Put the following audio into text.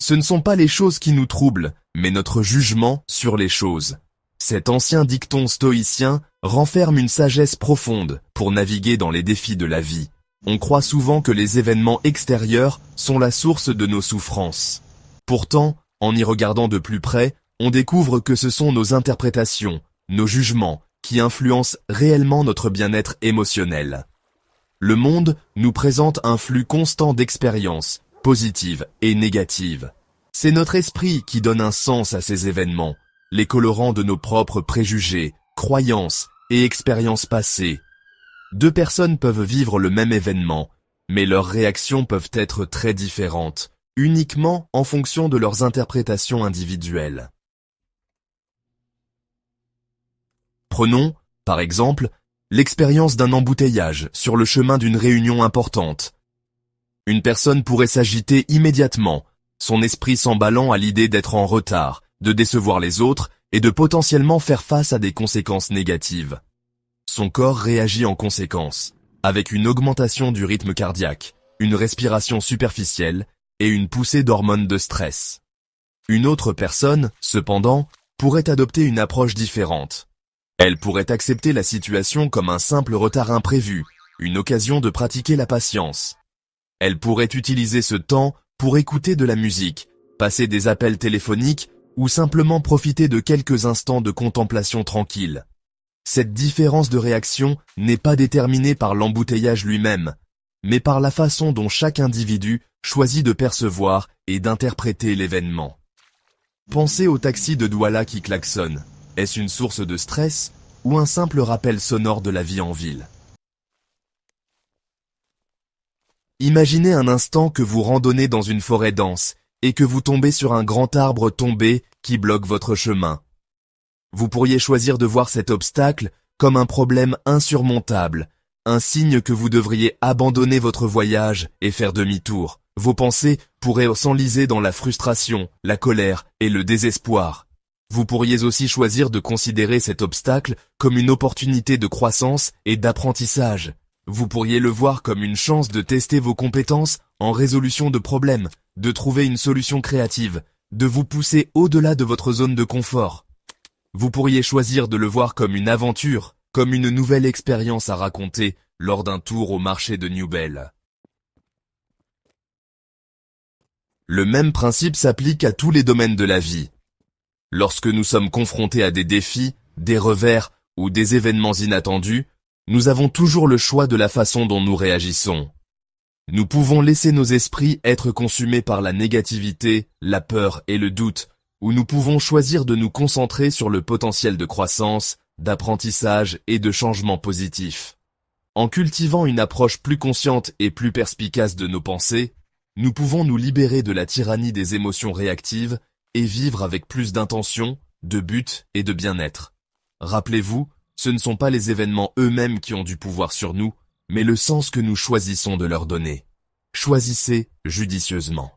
Ce ne sont pas les choses qui nous troublent, mais notre jugement sur les choses. Cet ancien dicton stoïcien renferme une sagesse profonde pour naviguer dans les défis de la vie. On croit souvent que les événements extérieurs sont la source de nos souffrances. Pourtant, en y regardant de plus près, on découvre que ce sont nos interprétations, nos jugements, qui influencent réellement notre bien-être émotionnel. Le monde nous présente un flux constant d'expériences, positives et négatives. C'est notre esprit qui donne un sens à ces événements, les colorant de nos propres préjugés, croyances et expériences passées. Deux personnes peuvent vivre le même événement, mais leurs réactions peuvent être très différentes, uniquement en fonction de leurs interprétations individuelles. Prenons, par exemple, l'expérience d'un embouteillage sur le chemin d'une réunion importante. Une personne pourrait s'agiter immédiatement, son esprit s'emballant à l'idée d'être en retard, de décevoir les autres et de potentiellement faire face à des conséquences négatives. Son corps réagit en conséquence, avec une augmentation du rythme cardiaque, une respiration superficielle et une poussée d'hormones de stress. Une autre personne, cependant, pourrait adopter une approche différente. Elle pourrait accepter la situation comme un simple retard imprévu, une occasion de pratiquer la patience. Elle pourrait utiliser ce temps pour écouter de la musique, passer des appels téléphoniques ou simplement profiter de quelques instants de contemplation tranquille. Cette différence de réaction n'est pas déterminée par l'embouteillage lui-même, mais par la façon dont chaque individu choisit de percevoir et d'interpréter l'événement. Pensez au taxi de Douala qui klaxonne. Est-ce une source de stress ou un simple rappel sonore de la vie en ville? Imaginez un instant que vous randonnez dans une forêt dense et que vous tombez sur un grand arbre tombé qui bloque votre chemin. Vous pourriez choisir de voir cet obstacle comme un problème insurmontable, un signe que vous devriez abandonner votre voyage et faire demi-tour. Vos pensées pourraient s'enliser dans la frustration, la colère et le désespoir. Vous pourriez aussi choisir de considérer cet obstacle comme une opportunité de croissance et d'apprentissage. Vous pourriez le voir comme une chance de tester vos compétences en résolution de problèmes, de trouver une solution créative, de vous pousser au-delà de votre zone de confort. Vous pourriez choisir de le voir comme une aventure, comme une nouvelle expérience à raconter lors d'un tour au marché de Newbell. Le même principe s'applique à tous les domaines de la vie. Lorsque nous sommes confrontés à des défis, des revers ou des événements inattendus, nous avons toujours le choix de la façon dont nous réagissons. Nous pouvons laisser nos esprits être consumés par la négativité, la peur et le doute, ou nous pouvons choisir de nous concentrer sur le potentiel de croissance, d'apprentissage et de changement positif. En cultivant une approche plus consciente et plus perspicace de nos pensées, nous pouvons nous libérer de la tyrannie des émotions réactives et vivre avec plus d'intention, de but et de bien-être. Rappelez-vous, ce ne sont pas les événements eux-mêmes qui ont du pouvoir sur nous, mais le sens que nous choisissons de leur donner. Choisissez judicieusement.